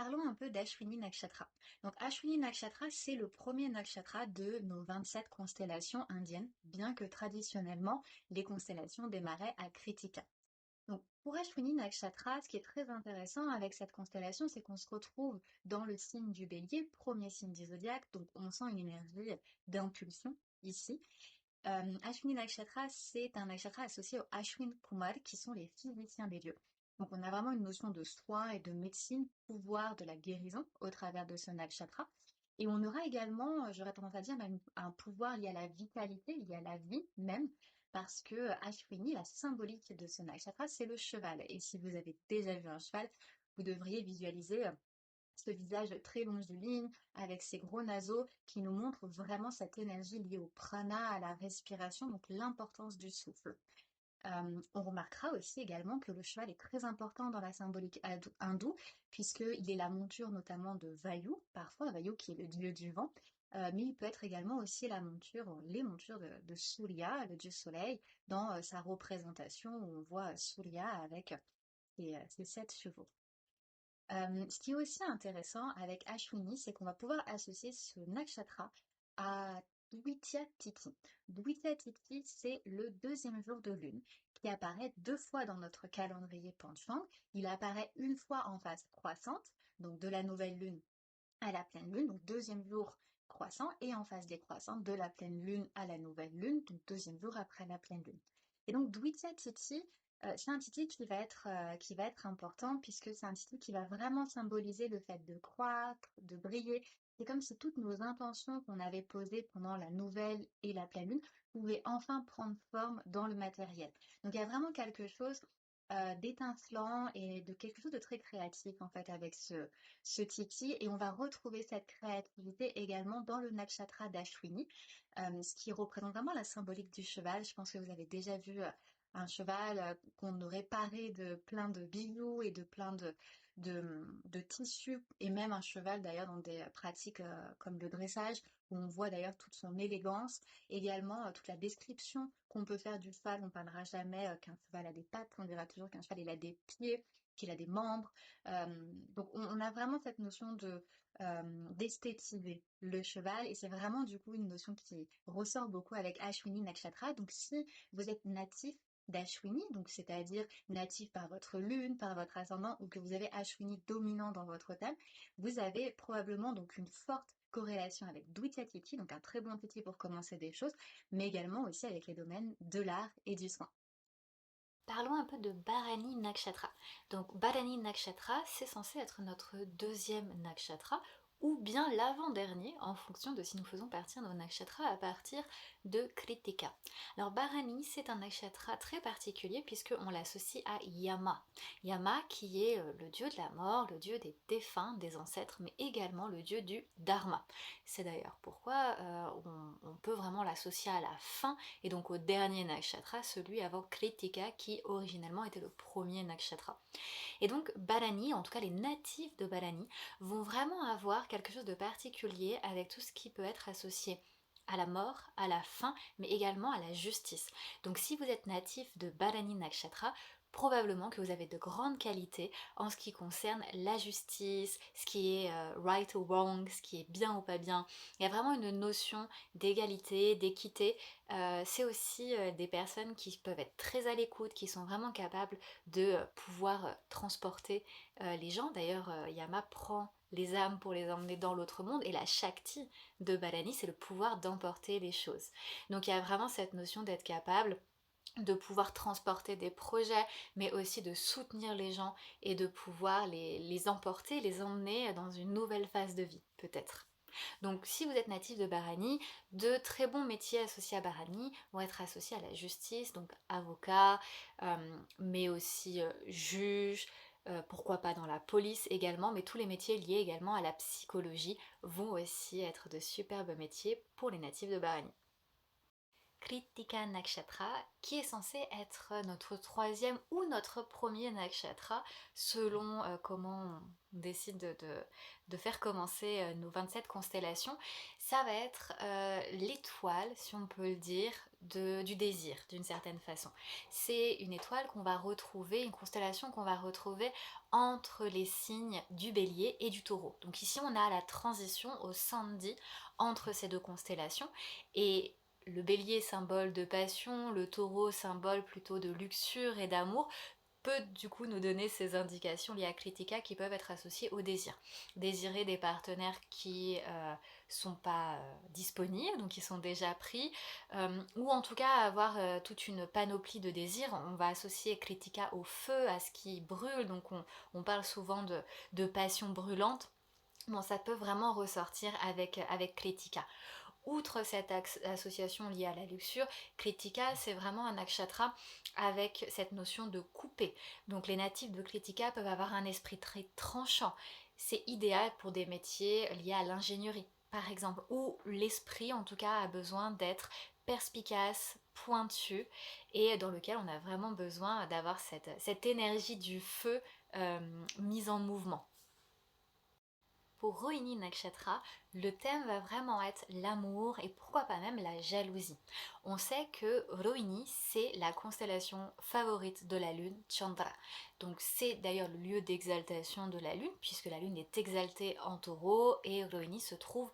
Parlons un peu d'Ashwini Nakshatra. Donc Ashwini Nakshatra, c'est le premier nakshatra de nos 27 constellations indiennes, bien que traditionnellement, les constellations démarraient à Kritika. Donc pour Ashwini Nakshatra, ce qui est très intéressant avec cette constellation, c'est qu'on se retrouve dans le signe du Bélier, premier signe du zodiaque, donc on sent une énergie d'impulsion ici. Ashwini Nakshatra, c'est un nakshatra associé au Ashwin Kumar, qui sont les physiciens des lieux. Donc on a vraiment une notion de soin et de médecine, pouvoir de la guérison au travers de ce nakshatra. Et on aura également, j'aurais tendance à dire, même un pouvoir lié à la vitalité, lié à la vie même, parce que Ashwini, la symbolique de ce nakshatra, c'est le cheval. Et si vous avez déjà vu un cheval, vous devriez visualiser ce visage très longiligne, avec ses gros naseaux, qui nous montre vraiment cette énergie liée au prana, à la respiration, donc l'importance du souffle. On remarquera aussi également que le cheval est très important dans la symbolique hindoue, puisqu'il est la monture notamment de Vayu, parfois Vayu qui est le dieu du vent, mais il peut être également aussi la monture, les montures de Surya, le dieu soleil, dans sa représentation où on voit Surya avec ses 7 chevaux. Ce qui est aussi intéressant avec Ashwini, c'est qu'on va pouvoir associer ce nakshatra à Dwitya Titi. Dwitya Titi, c'est le deuxième jour de lune qui apparaît 2 fois dans notre calendrier Panchang. Il apparaît une fois en phase croissante, donc de la nouvelle lune à la pleine lune, donc deuxième jour croissant, et en phase décroissante de la pleine lune à la nouvelle lune, donc deuxième jour après la pleine lune. Et donc Dwitya Titi, c'est un titre qui va être important puisque c'est un titre qui va vraiment symboliser le fait de croître, de briller. C'est comme si toutes nos intentions qu'on avait posées pendant la nouvelle et la pleine lune pouvaient enfin prendre forme dans le matériel. Donc il y a vraiment quelque chose d'étincelant et de quelque chose de très créatif en fait avec ce titi, et on va retrouver cette créativité également dans le nakshatra d'Ashwini, ce qui représente vraiment la symbolique du cheval. Je pense que vous avez déjà vu un cheval qu'on aurait paré de plein de bijoux et de plein de tissus, et même un cheval d'ailleurs dans des pratiques comme le dressage, où on voit d'ailleurs toute son élégance, également toute la description qu'on peut faire du cheval. On parlera jamais qu'un cheval a des pattes, on dira toujours qu'un cheval il a des pieds, qu'il a des membres. Donc on a vraiment cette notion d'esthétiser le cheval, et c'est vraiment du coup une notion qui ressort beaucoup avec Ashwini Nakshatra. Donc si vous êtes natif d'Ashwini, donc c'est-à-dire natif par votre lune, par votre ascendant, ou que vous avez Ashwini dominant dans votre thème, vous avez probablement donc une forte corrélation avec Dwitya Titi, donc un très bon Titi pour commencer des choses, mais également aussi avec les domaines de l'art et du soin. Parlons un peu de Bharani Nakshatra. Donc Bharani Nakshatra, c'est censé être notre deuxième nakshatra, ou bien l'avant-dernier, en fonction de si nous faisons partir nos nakshatras à partir de Kritika. Alors Bharani, c'est un nakshatra très particulier puisqu'on l'associe à Yama. Yama qui est le dieu de la mort, le dieu des défunts, des ancêtres, mais également le dieu du dharma. C'est d'ailleurs pourquoi on peut vraiment l'associer à la fin, et donc au dernier nakshatra, celui avant Kritika, qui originellement était le premier nakshatra. Et donc Bharani, en tout cas les natifs de Bharani, vont vraiment avoir quelque chose de particulier avec tout ce qui peut être associé à la mort, à la fin, mais également à la justice. Donc si vous êtes natif de Bharani Nakshatra, probablement que vous avez de grandes qualités en ce qui concerne la justice, ce qui est right ou wrong, ce qui est bien ou pas bien. Il y a vraiment une notion d'égalité, d'équité. C'est aussi des personnes qui peuvent être très à l'écoute, qui sont vraiment capables de pouvoir transporter les gens. D'ailleurs, Yama prend les âmes pour les emmener dans l'autre monde, et la Shakti de Bharani, c'est le pouvoir d'emporter les choses. Donc il y a vraiment cette notion d'être capable de pouvoir transporter des projets, mais aussi de soutenir les gens et de pouvoir les emporter, les emmener dans une nouvelle phase de vie, peut-être. Donc si vous êtes natif de Bharani, de très bons métiers associés à Bharani vont être associés à la justice, donc avocat, mais aussi juge, pourquoi pas dans la police également, mais tous les métiers liés également à la psychologie vont aussi être de superbes métiers pour les natifs de Bharani. Kritika Nakshatra, qui est censé être notre troisième ou notre premier nakshatra, selon comment on décide de faire commencer nos 27 constellations. Ça va être l'étoile, si on peut le dire, du désir, d'une certaine façon. C'est une étoile qu'on va retrouver, une constellation qu'on va retrouver entre les signes du bélier et du taureau. Donc ici, on a la transition au Sandhi entre ces deux constellations, et le bélier symbole de passion, le taureau symbole plutôt de luxure et d'amour, peut du coup nous donner ces indications liées à Kritika qui peuvent être associées au désir. Désirer des partenaires qui sont pas disponibles, donc qui sont déjà pris, ou en tout cas avoir toute une panoplie de désirs. On va associer Kritika au feu, à ce qui brûle, donc on parle souvent de passion brûlante. Bon, ça peut vraiment ressortir avec Kritika. Outre cette association liée à la luxure, Kritika, c'est vraiment un nakshatra avec cette notion de couper. Donc les natifs de Kritika peuvent avoir un esprit très tranchant. C'est idéal pour des métiers liés à l'ingénierie, par exemple, où l'esprit, en tout cas, a besoin d'être perspicace, pointu, et dans lequel on a vraiment besoin d'avoir cette énergie du feu mise en mouvement. Pour Rohini Nakshatra, le thème va vraiment être l'amour et pourquoi pas même la jalousie. On sait que Rohini, c'est la constellation favorite de la lune, Chandra. Donc c'est d'ailleurs le lieu d'exaltation de la lune, puisque la lune est exaltée en taureau et Rohini se trouve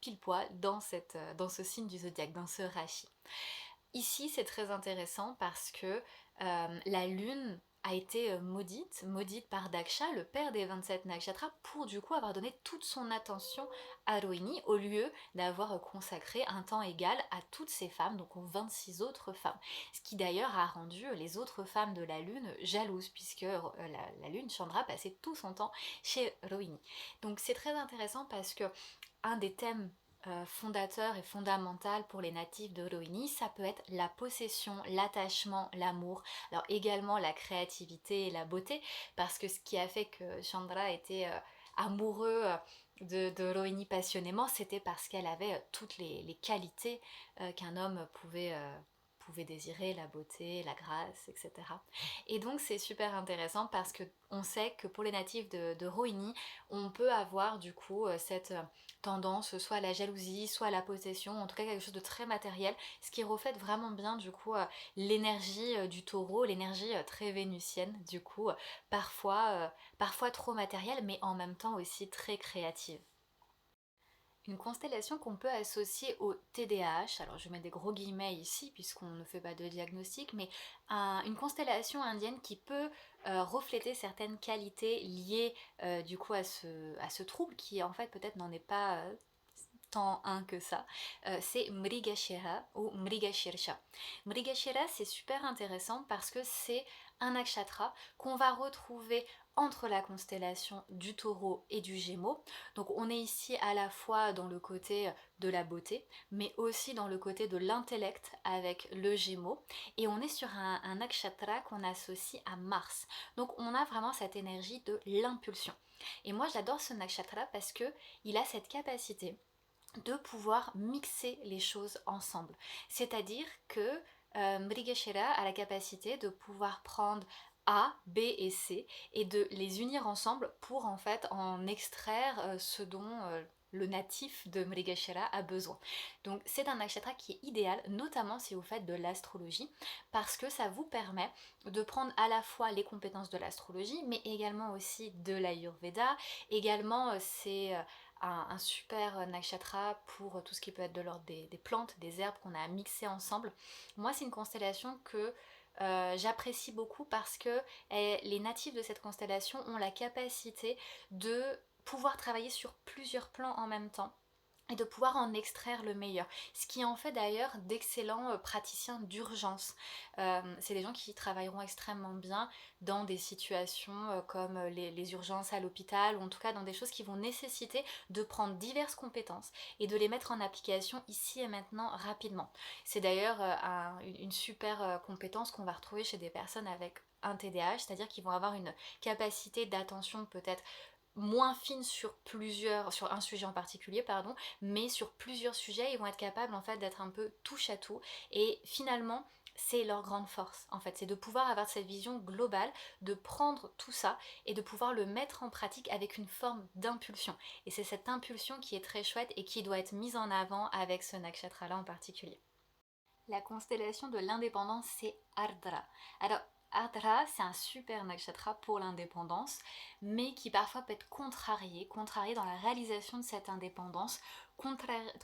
pile poil dans ce signe du zodiaque, dans ce rashi. Ici, c'est très intéressant parce que la lune a été maudite par Daksha, le père des 27 nakshatras, pour du coup avoir donné toute son attention à Rohini, au lieu d'avoir consacré un temps égal à toutes ces femmes, donc aux 26 autres femmes. Ce qui d'ailleurs a rendu les autres femmes de la lune jalouses, puisque la lune, Chandra, passait tout son temps chez Rohini. Donc c'est très intéressant parce que un des thèmes fondateur et fondamental pour les natifs de Rohini, ça peut être la possession, l'attachement, l'amour, alors également la créativité et la beauté, parce que ce qui a fait que Chandra était amoureux de Rohini passionnément, c'était parce qu'elle avait toutes les qualités qu'un homme pouvait désirer, la beauté, la grâce, etc. Et donc c'est super intéressant parce que on sait que pour les natifs de Rohini, on peut avoir du coup cette tendance soit à la jalousie, soit à la possession, en tout cas quelque chose de très matériel, ce qui reflète vraiment bien du coup l'énergie du taureau, l'énergie très vénusienne du coup, parfois trop matérielle mais en même temps aussi très créative. Une constellation qu'on peut associer au TDAH, alors je mets des gros guillemets ici puisqu'on ne fait pas de diagnostic, mais une constellation indienne qui peut refléter certaines qualités liées du coup à ce trouble qui en fait peut-être n'en est pas tant un que ça, c'est Mrigashira ou Mrigashirsha. Mrigashira, c'est super intéressant parce que c'est un nakshatra qu'on va retrouver entre la constellation du taureau et du gémeaux. Donc on est ici à la fois dans le côté de la beauté, mais aussi dans le côté de l'intellect avec le gémeaux. Et on est sur un nakshatra qu'on associe à Mars. Donc on a vraiment cette énergie de l'impulsion. Et moi j'adore ce nakshatra parce que il a cette capacité de pouvoir mixer les choses ensemble. C'est-à-dire que Mrigashira a la capacité de pouvoir prendre A, B et C et de les unir ensemble pour en fait en extraire ce dont le natif de Mrigashira a besoin. Donc c'est un nakshatra qui est idéal, notamment si vous faites de l'astrologie, parce que ça vous permet de prendre à la fois les compétences de l'astrologie, mais également aussi de l'Ayurveda. Également, c'est un super nakshatra pour tout ce qui peut être de l'ordre des plantes, des herbes qu'on a mixées ensemble. Moi, c'est une constellation que j'apprécie beaucoup parce que les natifs de cette constellation ont la capacité de pouvoir travailler sur plusieurs plans en même temps et de pouvoir en extraire le meilleur. Ce qui en fait d'ailleurs d'excellents praticiens d'urgence. C'est des gens qui travailleront extrêmement bien dans des situations comme les urgences à l'hôpital, ou en tout cas dans des choses qui vont nécessiter de prendre diverses compétences et de les mettre en application ici et maintenant rapidement. C'est d'ailleurs une super compétence qu'on va retrouver chez des personnes avec un TDAH, c'est-à-dire qu'ils vont avoir une capacité d'attention peut-être moins fines sur un sujet en particulier, pardon, mais sur plusieurs sujets, ils vont être capables en fait d'être un peu touche à tout. Et finalement, c'est leur grande force en fait, c'est de pouvoir avoir cette vision globale, de prendre tout ça et de pouvoir le mettre en pratique avec une forme d'impulsion. Et c'est cette impulsion qui est très chouette et qui doit être mise en avant avec ce nakshatra là en particulier. La constellation de l'indépendance, c'est Ardra. Alors, Ardra, c'est un super nakshatra pour l'indépendance, mais qui parfois peut être contrarié dans la réalisation de cette indépendance,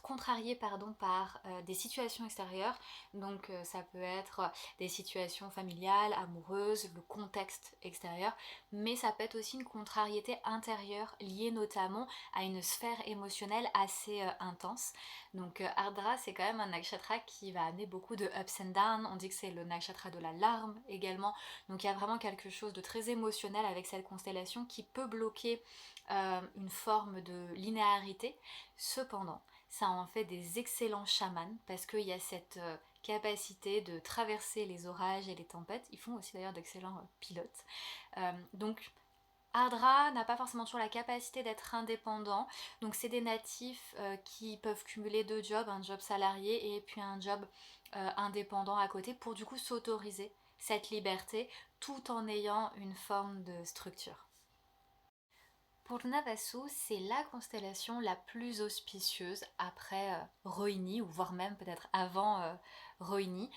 contrarié par des situations extérieures. Donc, ça peut être des situations familiales, amoureuses, le contexte extérieur, mais ça peut être aussi une contrariété intérieure liée notamment à une sphère émotionnelle assez intense. Donc Ardra, c'est quand même un nakshatra qui va amener beaucoup de ups and downs. On dit que c'est le nakshatra de la larme également. Donc il y a vraiment quelque chose de très émotionnel avec cette constellation qui peut bloquer une forme de linéarité. Cependant, ça en fait des excellents chamans parce qu'il y a cette capacité de traverser les orages et les tempêtes. Ils font aussi d'ailleurs d'excellents pilotes. Donc Ardra n'a pas forcément toujours la capacité d'être indépendant, donc c'est des natifs qui peuvent cumuler deux jobs, un job salarié et puis un job indépendant à côté pour du coup s'autoriser cette liberté tout en ayant une forme de structure. Pour Navasu, c'est la constellation la plus auspicieuse après Rohini, ou voire même peut-être avant Rohini,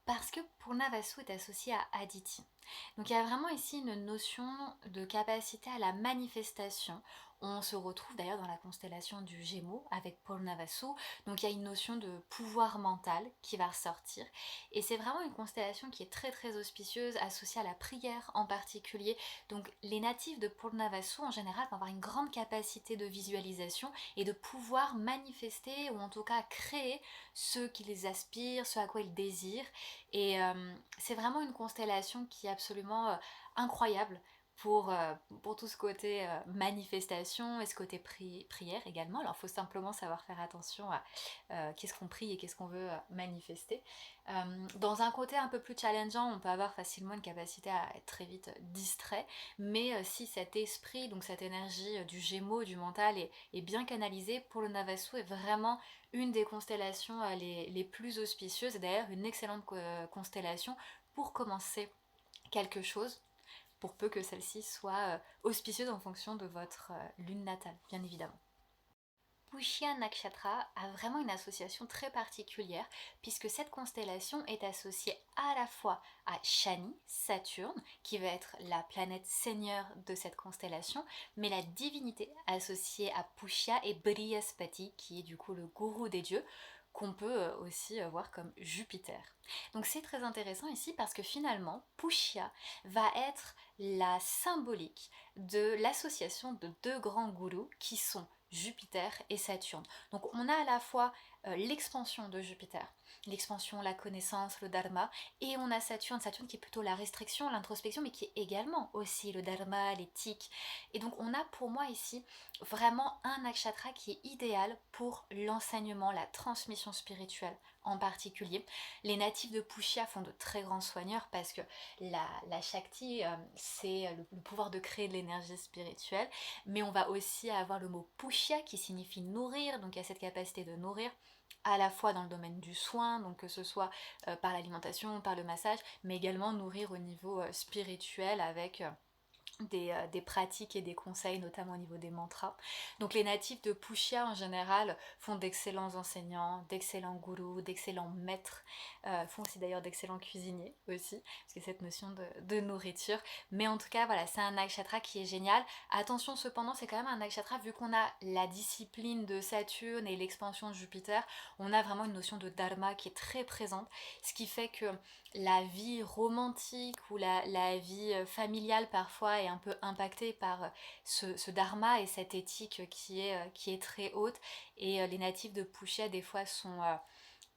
parce que Purnavasu est associé à Aditi. Donc il y a vraiment ici une notion de capacité à la manifestation. On se retrouve d'ailleurs dans la constellation du Gémeaux avec Purnavasu. Donc il y a une notion de pouvoir mental qui va ressortir. Et c'est vraiment une constellation qui est très très auspicieuse, associée à la prière en particulier. Donc les natifs de Purnavasu en général vont avoir une grande capacité de visualisation et de pouvoir manifester ou en tout cas créer ce qui les aspire, ce à quoi ils désirent. Et c'est vraiment une constellation qui est absolument incroyable pour tout ce côté manifestation et ce côté prière également. Alors il faut simplement savoir faire attention à qu'est-ce qu'on prie et qu'est-ce qu'on veut manifester. Dans un côté un peu plus challengeant, on peut avoir facilement une capacité à être très vite distrait, mais si cet esprit, donc cette énergie du Gémeaux, du mental est bien canalisée, pour le Navasu est vraiment une des constellations les plus auspicieuses, et d'ailleurs une excellente constellation pour commencer quelque chose, pour peu que celle-ci soit auspicieuse en fonction de votre lune natale, bien évidemment. Pushya Nakshatra a vraiment une association très particulière puisque cette constellation est associée à la fois à Shani, Saturne, qui va être la planète seigneur de cette constellation, mais la divinité associée à Pushya est Brihaspati, qui est du coup le gourou des dieux, qu'on peut aussi voir comme Jupiter. Donc c'est très intéressant ici parce que finalement, Pushya va être la symbolique de l'association de deux grands gourous qui sont Jupiter et Saturne. Donc on a à la fois l'expansion de Jupiter, l'expansion, la connaissance, le dharma, et on a Saturne, Saturne qui est plutôt la restriction, l'introspection, mais qui est également aussi le dharma, l'éthique. Et donc on a pour moi ici vraiment un nakshatra qui est idéal pour l'enseignement, la transmission spirituelle en particulier. Les natifs de Pushya font de très grands soigneurs parce que la Shakti, c'est le pouvoir de créer de l'énergie spirituelle, mais on va aussi avoir le mot Pushya qui signifie nourrir, donc il y a cette capacité de nourrir à la fois dans le domaine du soin, donc que ce soit par l'alimentation, par le massage, mais également nourrir au niveau spirituel avec des pratiques et des conseils, notamment au niveau des mantras. Donc les natifs de Pushya en général font d'excellents enseignants, d'excellents gourous, d'excellents maîtres, font aussi d'ailleurs d'excellents cuisiniers aussi, parce que cette notion de nourriture. Mais en tout cas, voilà, c'est un nakshatra qui est génial. Attention cependant, c'est quand même un nakshatra, vu qu'on a la discipline de Saturne et l'expansion de Jupiter, on a vraiment une notion de dharma qui est très présente, ce qui fait que la vie romantique ou la vie familiale parfois est un peu impactée par ce dharma et cette éthique qui est très haute. Et les natifs de Pushya des fois sont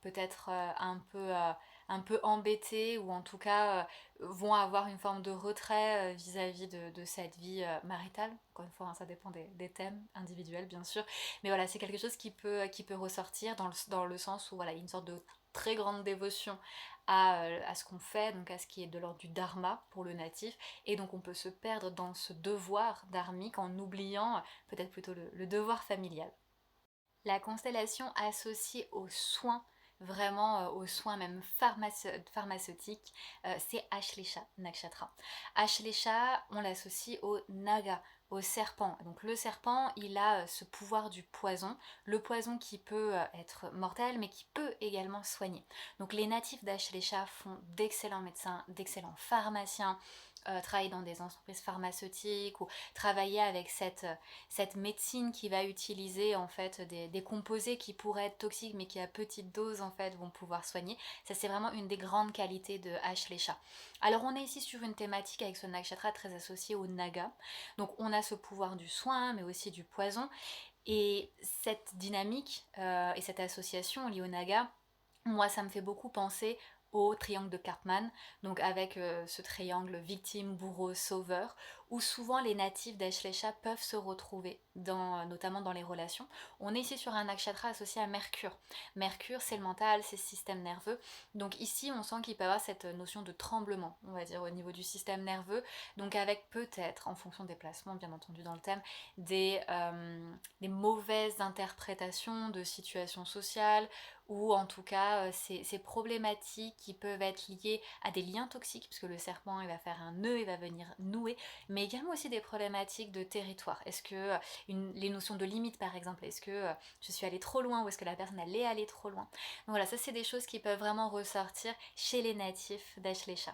peut-être un peu embêtés ou en tout cas vont avoir une forme de retrait vis-à-vis de cette vie maritale. Encore une fois, hein, ça dépend des thèmes individuels bien sûr. Mais voilà, c'est quelque chose qui peut ressortir dans le sens où voilà, il y a une sorte de très grande dévotion à ce qu'on fait, donc à ce qui est de l'ordre du dharma pour le natif, et donc on peut se perdre dans ce devoir dharmique en oubliant peut-être plutôt le devoir familial. La constellation associée aux soins, vraiment aux soins même pharmaceutiques, c'est Ashlesha Nakshatra. Ashlesha, on l'associe au naga, au serpent. Donc le serpent, il a ce pouvoir du poison, le poison qui peut être mortel, mais qui peut également soigner. Donc les natifs d'Ashlesha font d'excellents médecins, d'excellents pharmaciens, travailler dans des entreprises pharmaceutiques ou travailler avec cette médecine qui va utiliser en fait des composés qui pourraient être toxiques mais qui à petite dose en fait vont pouvoir soigner. Ça c'est vraiment une des grandes qualités de Ashlesha. Alors on est ici sur une thématique avec ce nakshatra très associé au naga. Donc on a ce pouvoir du soin mais aussi du poison. Et cette dynamique et cette association liée au naga, moi, ça me fait beaucoup penser au triangle de Karpman, donc avec ce triangle victime, bourreau, sauveur, où souvent les natifs d'Ashlesha peuvent se retrouver, notamment dans les relations. On est ici sur un nakshatra associé à Mercure. Mercure, c'est le mental, c'est le système nerveux. Donc ici, on sent qu'il peut y avoir cette notion de tremblement, on va dire, au niveau du système nerveux. Donc avec peut-être, en fonction des placements, bien entendu dans le thème, des mauvaises interprétations de situations sociales, ou en tout cas ces problématiques qui peuvent être liées à des liens toxiques, puisque le serpent il va faire un nœud, il va venir nouer, mais également aussi des problématiques de territoire. Est-ce que les notions de limite par exemple, est-ce que je suis allée trop loin ou est-ce que la personne allait aller trop loin. Donc voilà, ça c'est des choses qui peuvent vraiment ressortir chez les natifs d'Ashlesha.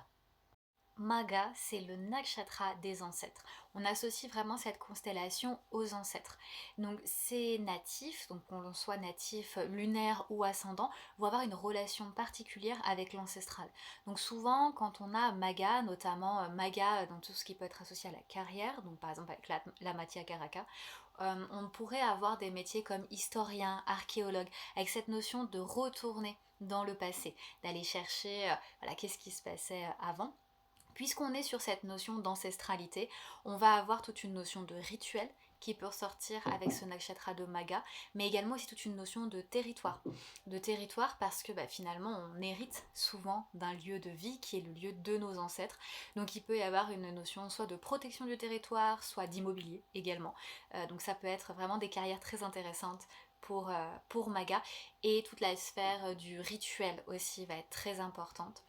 Maga, c'est le nakshatra des ancêtres. On associe vraiment cette constellation aux ancêtres. Donc ces natifs, donc qu'on soit natif lunaire ou ascendant, vont avoir une relation particulière avec l'ancestral. Donc souvent, quand on a Maga, notamment Maga dans tout ce qui peut être associé à la carrière, donc par exemple avec la Matya Karaka, on pourrait avoir des métiers comme historien, archéologue, avec cette notion de retourner dans le passé, d'aller chercher voilà, qu'est-ce qui se passait avant. Puisqu'on est sur cette notion d'ancestralité, on va avoir toute une notion de rituel qui peut ressortir avec ce nakshatra de Maga, mais également aussi toute une notion de territoire. De territoire parce que finalement on hérite souvent d'un lieu de vie qui est le lieu de nos ancêtres. Donc il peut y avoir une notion soit de protection du territoire, soit d'immobilier également. Donc ça peut être vraiment des carrières très intéressantes pour Maga. Et toute la sphère du rituel aussi va être très importante.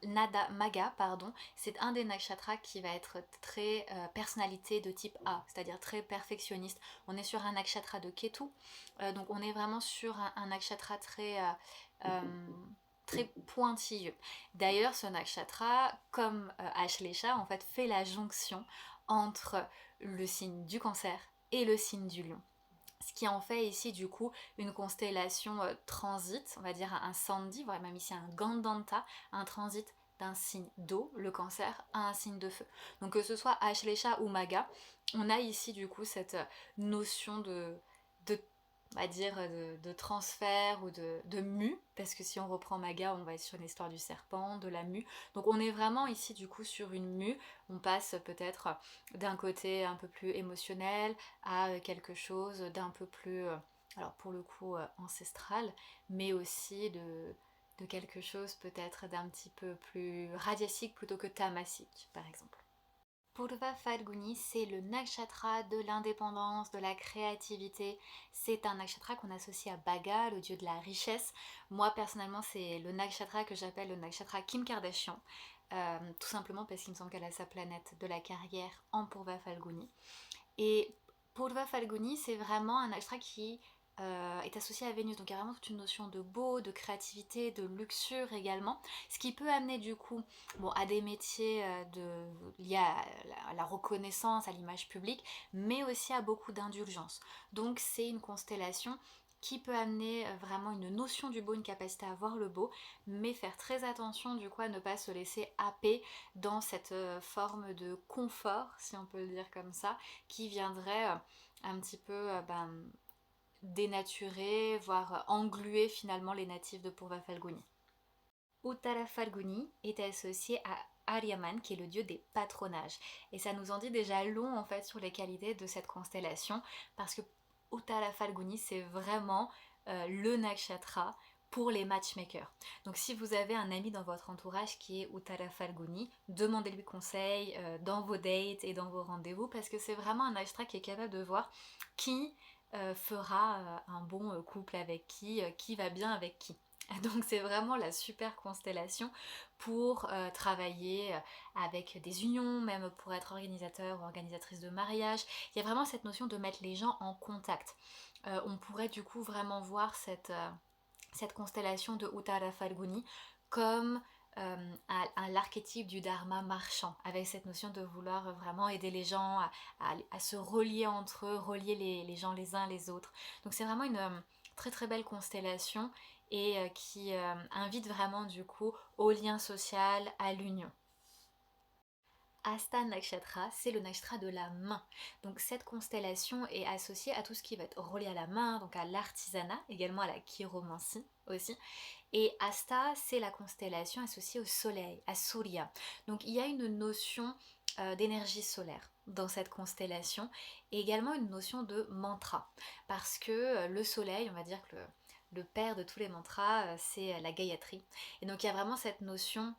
Maga, pardon, c'est un des nakshatras qui va être très personnalité de type A, c'est-à-dire très perfectionniste. On est sur un nakshatra de Ketu, donc on est vraiment sur un nakshatra très pointilleux. D'ailleurs, ce nakshatra, comme Ashlesha, en fait, fait la jonction entre le signe du Cancer et le signe du Lion. Ce qui en fait ici du coup une constellation transit, on va dire un Sandhi, voire même ici un Gandanta, un transit d'un signe d'eau, le Cancer, à un signe de feu. Donc que ce soit Ashlesha ou Maga, on a ici du coup cette notion de on va dire de transfert ou de mue, parce que si on reprend Maga, on va être sur l'histoire du serpent, de la mue. Donc on est vraiment ici du coup sur une mue, on passe peut-être d'un côté un peu plus émotionnel à quelque chose d'un peu plus, alors pour le coup ancestral, mais aussi de quelque chose peut-être d'un petit peu plus radiasique plutôt que tamasique par exemple. Purva Falguni, c'est le nakshatra de l'indépendance, de la créativité. C'est un nakshatra qu'on associe à Bhaga, le dieu de la richesse. Moi, personnellement, c'est le nakshatra que j'appelle le nakshatra Kim Kardashian. Tout simplement parce qu'il me semble qu'elle a sa planète de la carrière en Purva Falguni. Et Purva Falguni, c'est vraiment un nakshatra qui est associé à Vénus. Donc il y a vraiment toute une notion de beau, de créativité, de luxure également. Ce qui peut amener du coup à des métiers liés à la reconnaissance, à l'image publique, mais aussi à beaucoup d'indulgence. Donc c'est une constellation qui peut amener vraiment une notion du beau, une capacité à voir le beau, mais faire très attention du coup à ne pas se laisser happer dans cette forme de confort, si on peut le dire comme ça, qui viendrait un petit peu dénaturer, voire engluer finalement les natifs de Purva Falguni. Uttara Falguni est associé à Aryaman, qui est le dieu des patronages. Et ça nous en dit déjà long en fait sur les qualités de cette constellation, parce que Uttara Falguni c'est vraiment le nakshatra pour les matchmakers. Donc si vous avez un ami dans votre entourage qui est Uttara Falguni, demandez-lui conseil dans vos dates et dans vos rendez-vous parce que c'est vraiment un nakshatra qui est capable de voir qui fera un bon couple avec qui va bien avec qui. Donc c'est vraiment la super constellation pour travailler avec des unions, même pour être organisateur ou organisatrice de mariage. Il y a vraiment cette notion de mettre les gens en contact. On pourrait du coup vraiment voir cette constellation de Uttara Falguni comme à l'archétype du dharma marchand, avec cette notion de vouloir vraiment aider les gens à se relier entre eux, relier les gens les uns les autres. Donc c'est vraiment une très très belle constellation et qui invite vraiment du coup au lien social, à l'union. Hasta Nakshatra, c'est le nakshatra de la main. Donc cette constellation est associée à tout ce qui va être relié à la main, donc à l'artisanat, également à la chiromancie aussi. Et Hasta, c'est la constellation associée au soleil, à Surya. Donc il y a une notion d'énergie solaire dans cette constellation et également une notion de mantra. Parce que le soleil, on va dire que le père de tous les mantras, c'est la Gayatri. Et donc il y a vraiment cette notion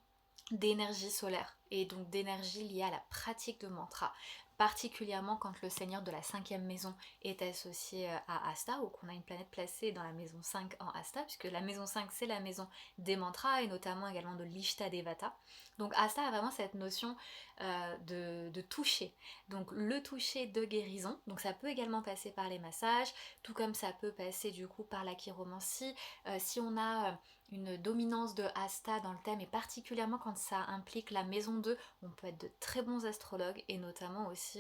d'énergie solaire et donc d'énergie liée à la pratique de mantra, particulièrement quand le seigneur de la cinquième maison est associé à Asta ou qu'on a une planète placée dans la maison 5 en Asta, puisque la maison 5 c'est la maison des mantras et notamment également de l'Ishta Devata. Donc Asta a vraiment cette notion de toucher, donc le toucher de guérison, donc ça peut également passer par les massages, tout comme ça peut passer du coup par la chiromancie, si on a une dominance de Asta dans le thème et particulièrement quand ça implique la maison 2, on peut être de très bons astrologues et notamment aussi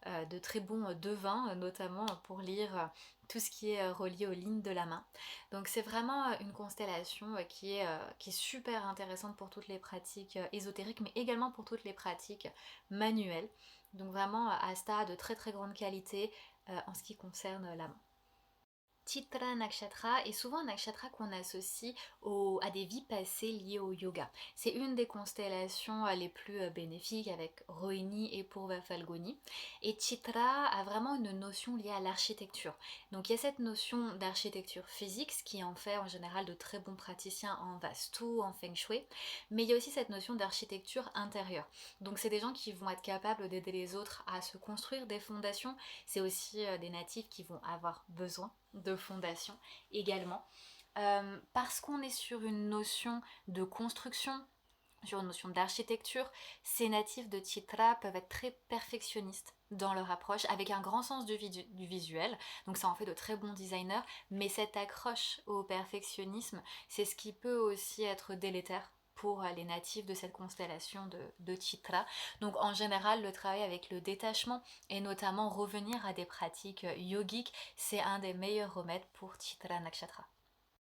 de très bons devins, notamment pour lire tout ce qui est relié aux lignes de la main. Donc c'est vraiment une constellation qui est super intéressante pour toutes les pratiques ésotériques mais également pour toutes les pratiques manuelles. Donc vraiment Asta a de très très grande qualité en ce qui concerne la main. Chitra Nakshatra est souvent un nakshatra qu'on associe à des vies passées liées au yoga. C'est une des constellations les plus bénéfiques avec Rohini et Purva Falguni. Et Chitra a vraiment une notion liée à l'architecture. Donc il y a cette notion d'architecture physique, ce qui en fait en général de très bons praticiens en Vastu, en Feng Shui. Mais il y a aussi cette notion d'architecture intérieure. Donc c'est des gens qui vont être capables d'aider les autres à se construire des fondations. C'est aussi des natifs qui vont avoir besoin de fondation également. Parce qu'on est sur une notion de construction, sur une notion d'architecture, ces natifs de Chitra peuvent être très perfectionnistes dans leur approche, avec un grand sens du visuel, donc ça en fait de très bons designers, mais cette accroche au perfectionnisme, c'est ce qui peut aussi être délétère pour les natifs de cette constellation de Chitra. Donc en général, le travail avec le détachement et notamment revenir à des pratiques yogiques, c'est un des meilleurs remèdes pour Chitra Nakshatra.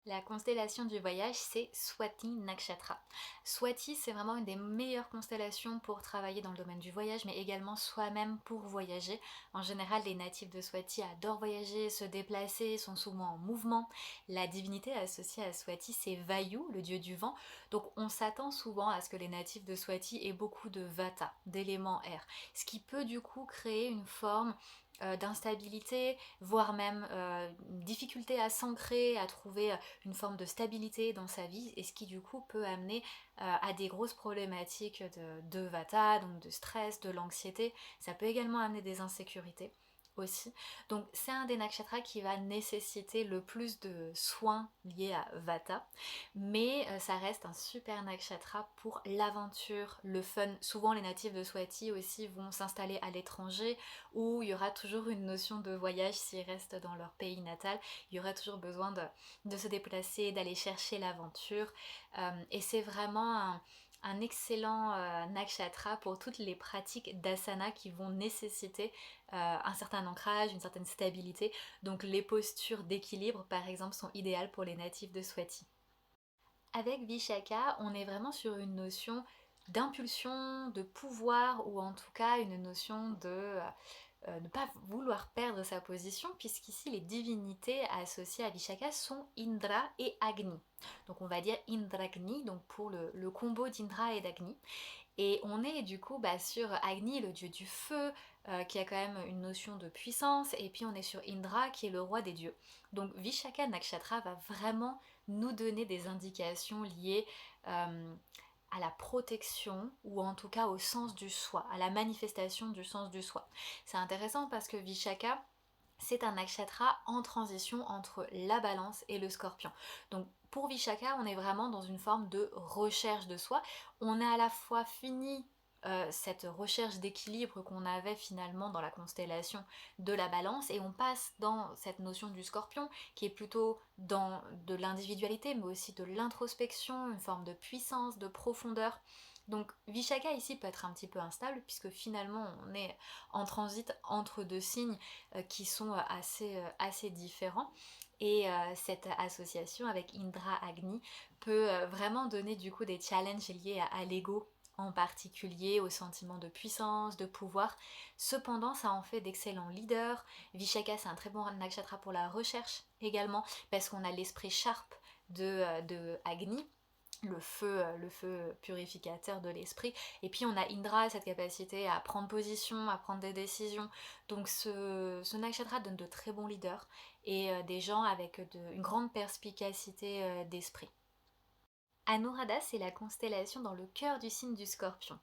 La constellation du voyage, c'est Swati Nakshatra. Swati, c'est vraiment une des meilleures constellations pour travailler dans le domaine du voyage, mais également soi-même pour voyager. En général, les natifs de Swati adorent voyager, se déplacer, sont souvent en mouvement. La divinité associée à Swati, c'est Vayu, le dieu du vent. Donc on s'attend souvent à ce que les natifs de Swati aient beaucoup de Vata, d'éléments air. Ce qui peut du coup créer une forme d'instabilité, voire même une difficulté à s'ancrer, à trouver une forme de stabilité dans sa vie, et ce qui du coup peut amener à des grosses problématiques de vata, donc de stress, de l'anxiété. Ça peut également amener des insécurités aussi. Donc c'est un des nakshatras qui va nécessiter le plus de soins liés à vata, mais ça reste un super nakshatra pour l'aventure, le fun. Souvent les natifs de Swati aussi vont s'installer à l'étranger où il y aura toujours une notion de voyage s'ils restent dans leur pays natal. Il y aura toujours besoin de se déplacer, d'aller chercher l'aventure. Et c'est vraiment un excellent nakshatra pour toutes les pratiques d'asana qui vont nécessiter un certain ancrage, une certaine stabilité. Donc les postures d'équilibre, par exemple, sont idéales pour les natifs de Swati. Avec Vishaka, on est vraiment sur une notion d'impulsion, de pouvoir, ou en tout cas une notion de ne pas vouloir perdre sa position, puisqu'ici les divinités associées à Vishaka sont Indra et Agni. Donc on va dire Indragni, donc pour le combo d'Indra et d'Agni. Et on est du coup sur Agni, le dieu du feu, qui a quand même une notion de puissance, et puis on est sur Indra, qui est le roi des dieux. Donc Vishaka Nakshatra va vraiment nous donner des indications liées à la protection, ou en tout cas au sens du soi, à la manifestation du sens du soi. C'est intéressant parce que Vishaka, c'est un nakshatra en transition entre la balance et le scorpion. Donc pour Vishaka, on est vraiment dans une forme de recherche de soi. On a à la fois fini cette recherche d'équilibre qu'on avait finalement dans la constellation de la balance, et on passe dans cette notion du scorpion qui est plutôt dans de l'individualité mais aussi de l'introspection, une forme de puissance, de profondeur. Donc Vishaka ici peut être un petit peu instable puisque finalement on est en transit entre deux signes qui sont assez différents. Et cette association avec Indra Agni peut vraiment donner du coup des challenges liés à l'ego en particulier, au sentiment de puissance, de pouvoir. Cependant, ça en fait d'excellents leaders. Vishaka, c'est un très bon nakshatra pour la recherche également, parce qu'on a l'esprit sharp de Agni, le feu purificateur de l'esprit. Et puis on a Indra, cette capacité à prendre position, à prendre des décisions. Donc ce nakshatra donne de très bons leaders et des gens avec une grande perspicacité d'esprit. Anuradha, c'est la constellation dans le cœur du signe du Scorpion.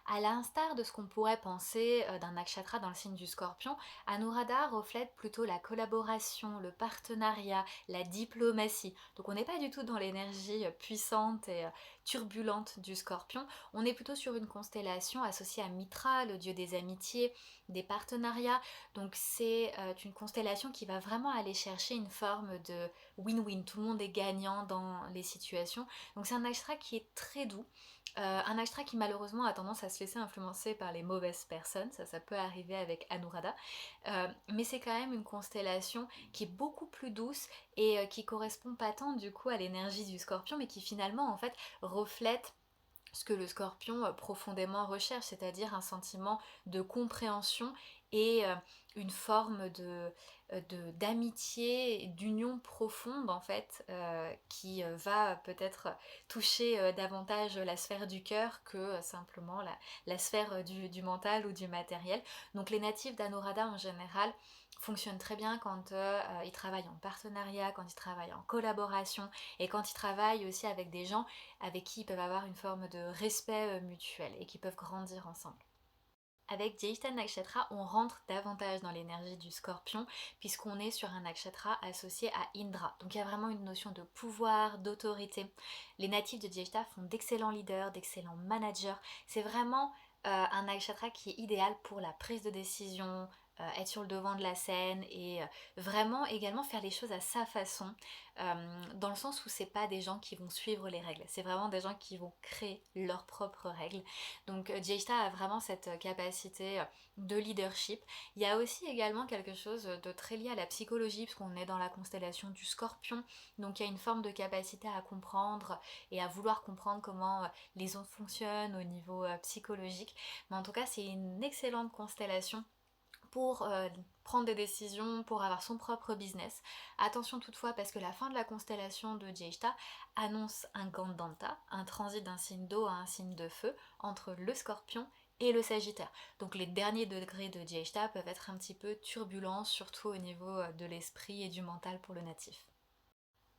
À l'instar de ce qu'on pourrait penser d'un nakshatra dans le signe du Scorpion, Anuradha reflète plutôt la collaboration, le partenariat, la diplomatie. Donc on n'est pas du tout dans l'énergie puissante et turbulente du Scorpion, on est plutôt sur une constellation associée à Mitra, le dieu des amitiés, des partenariats. Donc c'est une constellation qui va vraiment aller chercher une forme de win-win, tout le monde est gagnant dans les situations. Donc c'est un nakshatra qui est très doux, un nakshatra qui malheureusement a tendance à se laisser influencer par les mauvaises personnes, ça peut arriver avec Anuradha, mais c'est quand même une constellation qui est beaucoup plus douce et qui correspond pas tant du coup à l'énergie du Scorpion, mais qui finalement en fait reflète ce que le Scorpion profondément recherche, c'est-à-dire un sentiment de compréhension et une forme d'amitié, d'union profonde en fait, qui va peut-être toucher davantage la sphère du cœur que simplement la sphère du mental ou du matériel. Donc les natifs d'Anuradha en général fonctionnent très bien quand ils travaillent en partenariat, quand ils travaillent en collaboration, et quand ils travaillent aussi avec des gens avec qui ils peuvent avoir une forme de respect mutuel et qui peuvent grandir ensemble. Avec Jyeshta Nakshatra, on rentre davantage dans l'énergie du Scorpion puisqu'on est sur un nakshatra associé à Indra. Donc il y a vraiment une notion de pouvoir, d'autorité. Les natifs de Jyeshta font d'excellents leaders, d'excellents managers. C'est vraiment un nakshatra qui est idéal pour la prise de décision, être sur le devant de la scène et vraiment également faire les choses à sa façon, dans le sens où c'est pas des gens qui vont suivre les règles, c'est vraiment des gens qui vont créer leurs propres règles. Donc Jyeshta a vraiment cette capacité de leadership. Il y a aussi également quelque chose de très lié à la psychologie, puisqu'on est dans la constellation du Scorpion, donc il y a une forme de capacité à comprendre et à vouloir comprendre comment les ondes fonctionnent au niveau psychologique. Mais en tout cas, c'est une excellente constellation pour prendre des décisions, pour avoir son propre business. Attention toutefois parce que la fin de la constellation de Jyeshta annonce un Gandanta, un transit d'un signe d'eau à un signe de feu entre le Scorpion et le Sagittaire. Donc les derniers degrés de Jyeshta peuvent être un petit peu turbulents, surtout au niveau de l'esprit et du mental pour le natif.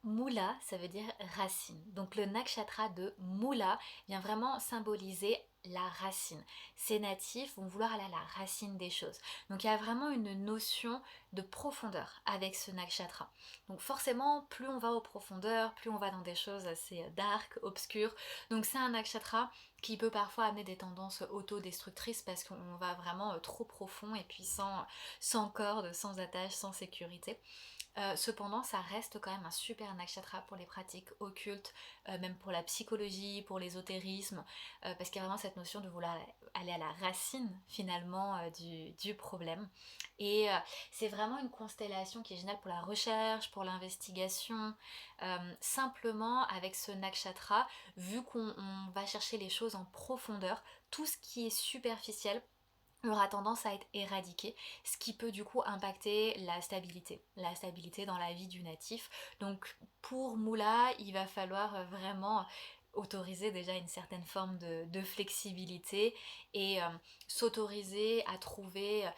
Mula, ça veut dire racine. Donc le nakshatra de Mula vient vraiment symboliser la racine. Ces natifs vont vouloir aller à la racine des choses. Donc il y a vraiment une notion de profondeur avec ce nakshatra. Donc forcément, plus on va aux profondeurs, plus on va dans des choses assez dark, obscures. Donc c'est un nakshatra qui peut parfois amener des tendances autodestructrices parce qu'on va vraiment trop profond et puis sans corde, sans attache, sans sécurité. Cependant, ça reste quand même un super nakshatra pour les pratiques occultes, même pour la psychologie, pour l'ésotérisme, parce qu'il y a vraiment cette notion de vouloir aller à la racine finalement du problème. Et c'est vraiment une constellation qui est géniale pour la recherche, pour l'investigation. Simplement avec ce nakshatra, vu qu'on va chercher les choses en profondeur, tout ce qui est superficiel aura tendance à être éradiqué, ce qui peut du coup impacter la stabilité dans la vie du natif. Donc pour Moula, il va falloir vraiment autoriser déjà une certaine forme de flexibilité et s'autoriser à trouver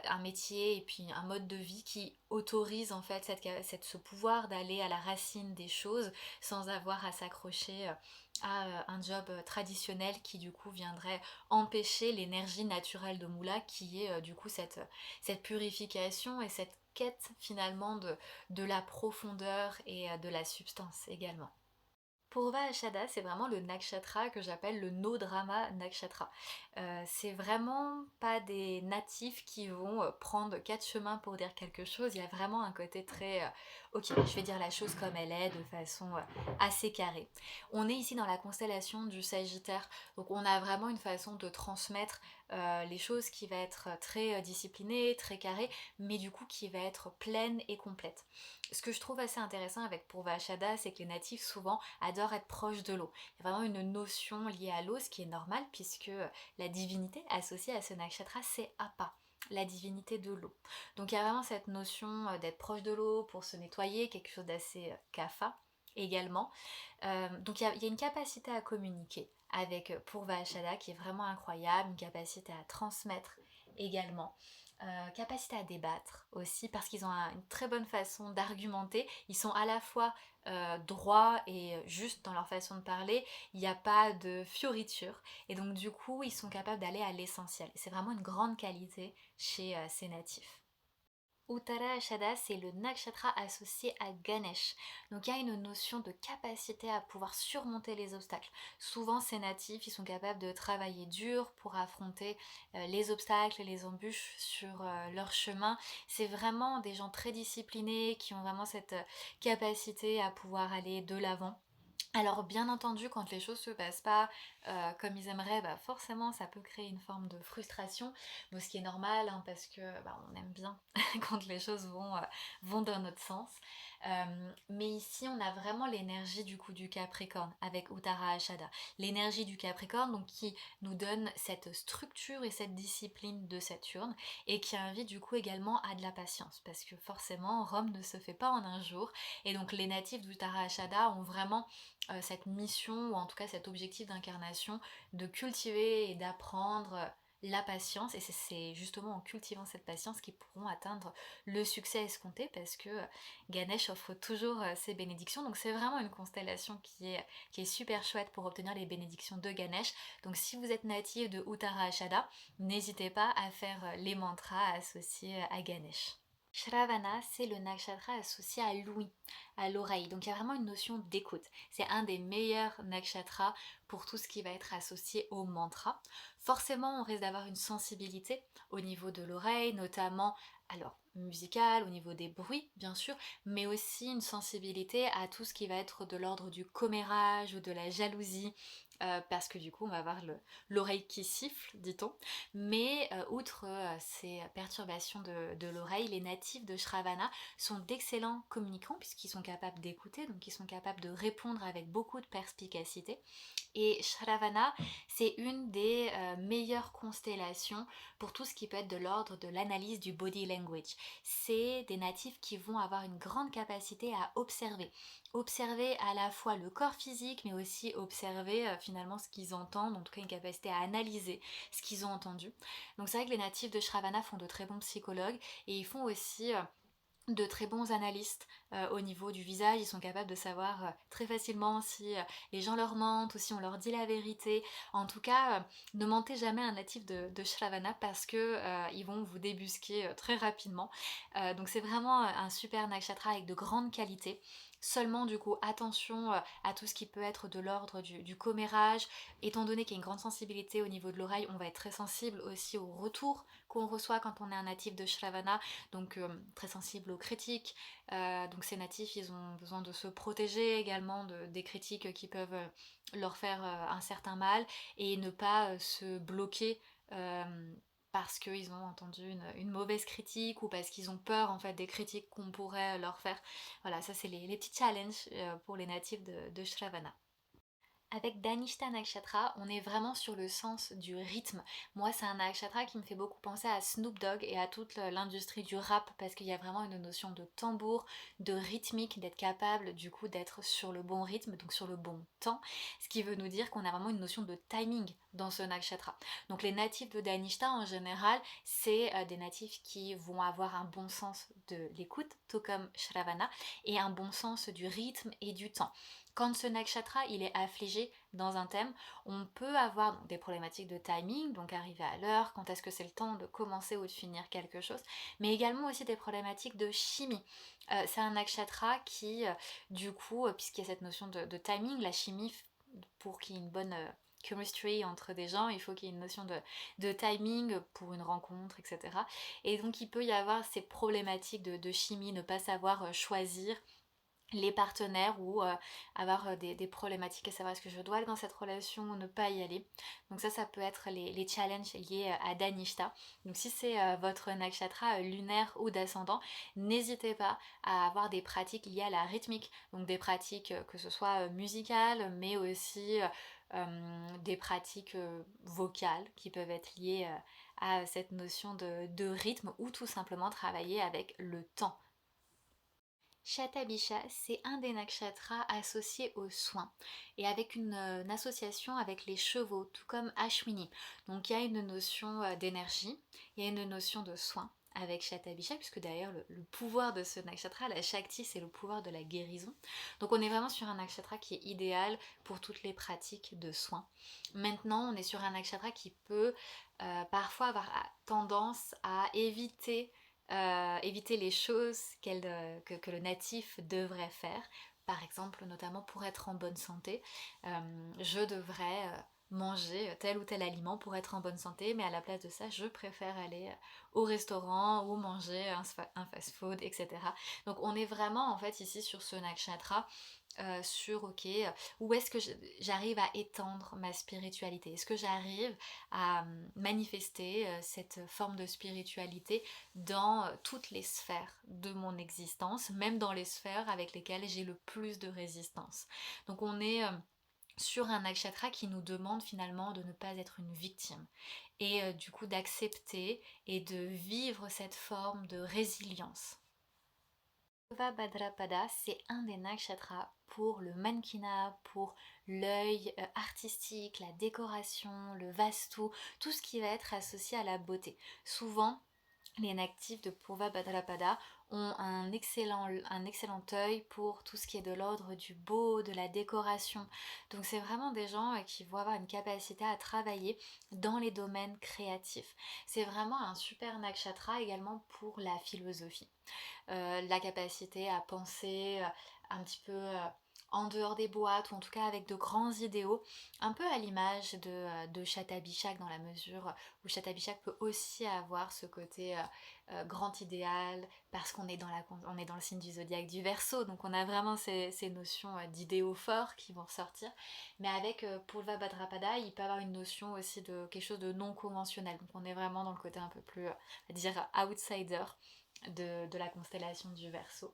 un métier et puis un mode de vie qui autorise en fait ce pouvoir d'aller à la racine des choses sans avoir à s'accrocher à un job traditionnel qui du coup viendrait empêcher l'énergie naturelle de Moula qui est du coup cette purification et cette quête finalement de la profondeur et de la substance également. Purva Ashada, c'est vraiment le nakshatra que j'appelle le no drama nakshatra. C'est vraiment pas des natifs qui vont prendre quatre chemins pour dire quelque chose. Il y a vraiment un côté très ok, je vais dire la chose comme elle est, de façon assez carrée. On est ici dans la constellation du Sagittaire, donc on a vraiment une façon de transmettre les choses qui va être très disciplinée, très carrée, mais du coup qui va être pleine et complète. Ce que je trouve assez intéressant avec Purvashada, c'est que les natifs souvent adorent être proches de l'eau. Il y a vraiment une notion liée à l'eau, ce qui est normal puisque la divinité associée à ce nakshatra, c'est Appa, la divinité de l'eau. Donc il y a vraiment cette notion d'être proche de l'eau pour se nettoyer, quelque chose d'assez kapha également. Donc il y a une capacité à communiquer avec Purvashada qui est vraiment incroyable, une capacité à transmettre également. Capacité à débattre aussi parce qu'ils ont une très bonne façon d'argumenter. Ils sont à la fois droits et justes dans leur façon de parler. Il n'y a pas de fioriture et donc du coup ils sont capables d'aller à l'essentiel. C'est vraiment une grande qualité chez ces natifs. Uttara Ashada, c'est le nakshatra associé à Ganesh. Donc il y a une notion de capacité à pouvoir surmonter les obstacles. Souvent ces natifs, ils sont capables de travailler dur pour affronter les obstacles et les embûches sur leur chemin. C'est vraiment des gens très disciplinés qui ont vraiment cette capacité à pouvoir aller de l'avant. Alors bien entendu, quand les choses se passent pas comme ils aimeraient, bah forcément ça peut créer une forme de frustration, mais ce qui est normal hein, parce que bah, on aime bien quand les choses vont dans notre sens. Mais ici on a vraiment l'énergie du coup du Capricorne avec Uttara Ashada. L'énergie du Capricorne donc qui nous donne cette structure et cette discipline de Saturne et qui invite du coup également à de la patience parce que forcément Rome ne se fait pas en un jour et donc les natifs d'Uttara Ashada ont vraiment cette mission ou en tout cas cet objectif d'incarnation de cultiver et d'apprendre la patience et c'est justement en cultivant cette patience qu'ils pourront atteindre le succès escompté parce que Ganesh offre toujours ses bénédictions donc c'est vraiment une constellation qui est super chouette pour obtenir les bénédictions de Ganesh donc si vous êtes natif de Uttara Ashada n'hésitez pas à faire les mantras associés à Ganesh. Shravana, c'est le nakshatra associé à l'ouïe, à l'oreille. Donc il y a vraiment une notion d'écoute. C'est un des meilleurs nakshatras pour tout ce qui va être associé au mantra. Forcément, on risque d'avoir une sensibilité au niveau de l'oreille, notamment alors musicale, au niveau des bruits bien sûr, mais aussi une sensibilité à tout ce qui va être de l'ordre du commérage ou de la jalousie, parce que du coup on va avoir l'oreille qui siffle, dit-on. Mais outre ces perturbations de l'oreille, les natifs de Shravana sont d'excellents communicants puisqu'ils sont capables d'écouter, donc ils sont capables de répondre avec beaucoup de perspicacité. Et Shravana, c'est une des meilleures constellations pour tout ce qui peut être de l'ordre de l'analyse du body language. C'est des natifs qui vont avoir une grande capacité à observer. Observer à la fois le corps physique, mais aussi observer finalement ce qu'ils entendent, en tout cas une capacité à analyser ce qu'ils ont entendu. Donc c'est vrai que les natifs de Shravana font de très bons psychologues et ils font aussi de très bons analystes au niveau du visage, ils sont capables de savoir très facilement si les gens leur mentent ou si on leur dit la vérité. En tout cas, ne mentez jamais à un natif de Shravana parce que ils vont vous débusquer très rapidement. Donc c'est vraiment un super nakshatra avec de grandes qualités. Seulement du coup attention à tout ce qui peut être de l'ordre du commérage. Étant donné qu'il y a une grande sensibilité au niveau de l'oreille, on va être très sensible aussi au retour qu'on reçoit quand on est un natif de Shravana, donc très sensible aux critiques. Donc ces natifs, ils ont besoin de se protéger également des critiques qui peuvent leur faire un certain mal et ne pas se bloquer parce qu'ils ont entendu une mauvaise critique ou parce qu'ils ont peur en fait des critiques qu'on pourrait leur faire. Voilà, ça c'est les petits challenges pour les natifs de Shravana. Avec Dhanishta Nakshatra, on est vraiment sur le sens du rythme. Moi, c'est un nakshatra qui me fait beaucoup penser à Snoop Dogg et à toute l'industrie du rap parce qu'il y a vraiment une notion de tambour, de rythmique, d'être capable du coup d'être sur le bon rythme, donc sur le bon temps, ce qui veut nous dire qu'on a vraiment une notion de timing dans ce nakshatra. Donc les natifs de Dhanishta en général, c'est des natifs qui vont avoir un bon sens de l'écoute, tout comme Shravana, et un bon sens du rythme et du temps. Quand ce nakshatra il est affligé dans un thème, on peut avoir donc, des problématiques de timing, donc arriver à l'heure, quand est-ce que c'est le temps de commencer ou de finir quelque chose, mais également aussi des problématiques de chimie. C'est un nakshatra qui, du coup, puisqu'il y a cette notion de timing, la chimie, pour qu'il y ait une bonne chemistry entre des gens, il faut qu'il y ait une notion de timing pour une rencontre, etc. Et donc il peut y avoir ces problématiques de chimie, ne pas savoir choisir les partenaires ou avoir des problématiques à savoir est-ce que je dois aller dans cette relation ou ne pas y aller. Donc ça peut être les challenges liés à Dhanishta. Donc si c'est votre nakshatra lunaire ou d'ascendant, n'hésitez pas à avoir des pratiques liées à la rythmique. Donc des pratiques que ce soit musicales, mais aussi des pratiques vocales qui peuvent être liées à cette notion de rythme ou tout simplement travailler avec le temps. Shatabisha, c'est un des nakshatras associés aux soins et avec une association avec les chevaux, tout comme Ashwini. Donc il y a une notion d'énergie, il y a une notion de soin avec Shatabisha, puisque d'ailleurs le pouvoir de ce nakshatra, la Shakti, c'est le pouvoir de la guérison. Donc on est vraiment sur un nakshatra qui est idéal pour toutes les pratiques de soins. Maintenant, on est sur un nakshatra qui peut parfois avoir tendance à éviter les choses que le natif devrait faire. Par exemple, notamment pour être en bonne santé, je devrais manger tel ou tel aliment pour être en bonne santé, mais à la place de ça, je préfère aller au restaurant ou manger un fast-food, etc. Donc on est vraiment en fait ici sur ce nakshatra sur ok, où est-ce que j'arrive à étendre ma spiritualité? Est-ce que j'arrive à manifester cette forme de spiritualité dans toutes les sphères de mon existence, même dans les sphères avec lesquelles j'ai le plus de résistance? Donc on est sur un nakshatra qui nous demande finalement de ne pas être une victime et du coup d'accepter et de vivre cette forme de résilience. Bhadrapada, c'est un des nakshatras pour le mannequinat, pour l'œil artistique, la décoration, le vastu, tout ce qui va être associé à la beauté. Souvent, les natifs de Purva Bhadrapada ont un excellent œil pour tout ce qui est de l'ordre du beau, de la décoration. Donc c'est vraiment des gens qui vont avoir une capacité à travailler dans les domaines créatifs. C'est vraiment un super nakshatra également pour la philosophie. La capacité à penser un petit peu en dehors des boîtes ou en tout cas avec de grands idéaux, un peu à l'image de Shatabishak dans la mesure où Shatabishak peut aussi avoir ce côté grand idéal parce qu'on est on est dans le signe du zodiaque du Verseau, donc on a vraiment ces notions d'idéaux forts qui vont ressortir. Mais avec Purva Bhadrapada, il peut avoir une notion aussi de quelque chose de non conventionnel, donc on est vraiment dans le côté un peu plus, à dire, outsider de la constellation du Verseau.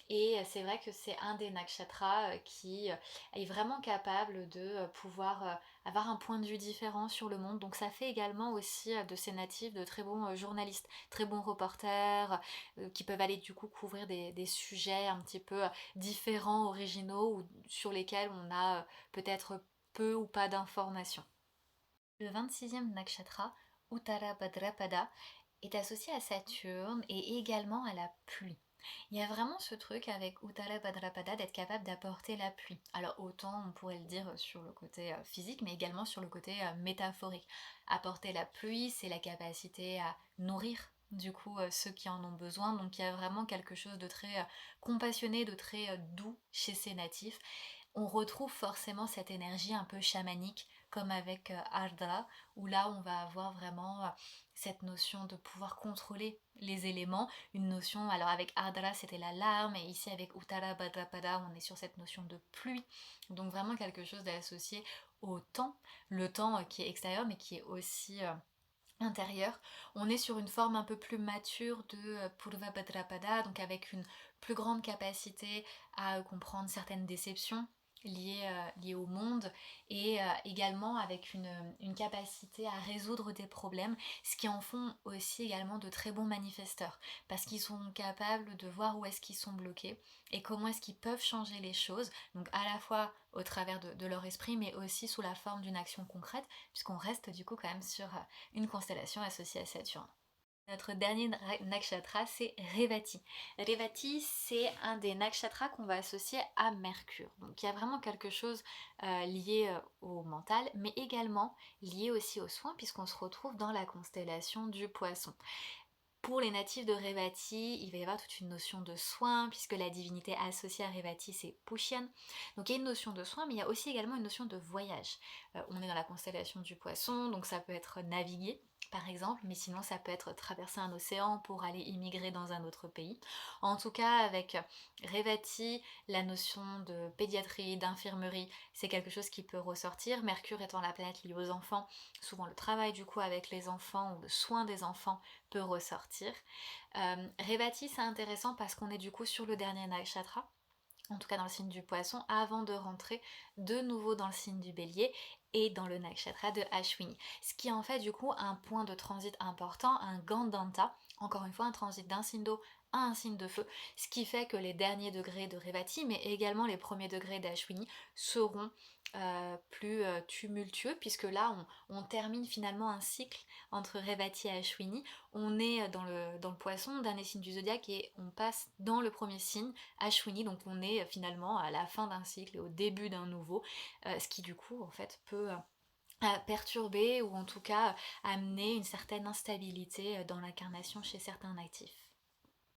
Et c'est vrai que c'est un des nakshatras qui est vraiment capable de pouvoir avoir un point de vue différent sur le monde. Donc ça fait également aussi de ces natifs de très bons journalistes, très bons reporters, qui peuvent aller du coup couvrir des sujets un petit peu différents, originaux, ou sur lesquels on a peut-être peu ou pas d'informations. Le 26e nakshatra, Uttara Bhadrapada, est associé à Saturne et également à la pluie. Il y a vraiment ce truc avec Uttara Bhadrapada d'être capable d'apporter la pluie. Alors autant on pourrait le dire sur le côté physique, mais également sur le côté métaphorique. Apporter la pluie, c'est la capacité à nourrir du coup ceux qui en ont besoin. Donc il y a vraiment quelque chose de très compassionné, de très doux chez ces natifs. On retrouve forcément cette énergie un peu chamanique, comme avec Ardra, où là on va avoir vraiment cette notion de pouvoir contrôler les éléments, une notion, alors avec Ardra c'était la larme, et ici avec Uttara Bhadrapada on est sur cette notion de pluie, donc vraiment quelque chose d'associé au temps, le temps qui est extérieur mais qui est aussi intérieur. On est sur une forme un peu plus mature de Purva Bhadrapada, donc avec une plus grande capacité à comprendre certaines déceptions, liées au monde et également avec une capacité à résoudre des problèmes, ce qui en font aussi également de très bons manifesteurs, parce qu'ils sont capables de voir où est-ce qu'ils sont bloqués et comment est-ce qu'ils peuvent changer les choses, donc à la fois au travers de leur esprit, mais aussi sous la forme d'une action concrète, puisqu'on reste du coup quand même sur une constellation associée à Saturne. Notre dernier nakshatra, c'est Revati. Revati, c'est un des nakshatras qu'on va associer à Mercure. Donc il y a vraiment quelque chose lié au mental, mais également lié aussi aux soins, puisqu'on se retrouve dans la constellation du Poisson. Pour les natifs de Revati, il va y avoir toute une notion de soin, puisque la divinité associée à Revati, c'est Pushyan. Donc il y a une notion de soin, mais il y a aussi également une notion de voyage. On est dans la constellation du Poisson, donc ça peut être naviguer, par exemple, mais sinon ça peut être traverser un océan pour aller immigrer dans un autre pays. En tout cas, avec Revati, la notion de pédiatrie, d'infirmerie, c'est quelque chose qui peut ressortir. Mercure étant la planète liée aux enfants, souvent le travail du coup avec les enfants ou le soin des enfants peut ressortir. Revati, c'est intéressant parce qu'on est du coup sur le dernier nakshatra, en tout cas dans le signe du Poisson, avant de rentrer de nouveau dans le signe du Bélier et dans le nakshatra de Ashwini. Ce qui en fait du coup un point de transit important, un Gandanta, encore une fois un transit d'un signe d'eau à un signe de feu, ce qui fait que les derniers degrés de Revati, mais également les premiers degrés d'Ashwini, seront plus tumultueux, puisque là on termine finalement un cycle entre Revati et Ashwini. On est dans le Poisson, dernier signe du zodiaque, et on passe dans le premier signe, Ashwini, donc on est finalement à la fin d'un cycle et au début d'un nouveau, ce qui du coup en fait peut perturber ou en tout cas amener une certaine instabilité dans l'incarnation chez certains actifs.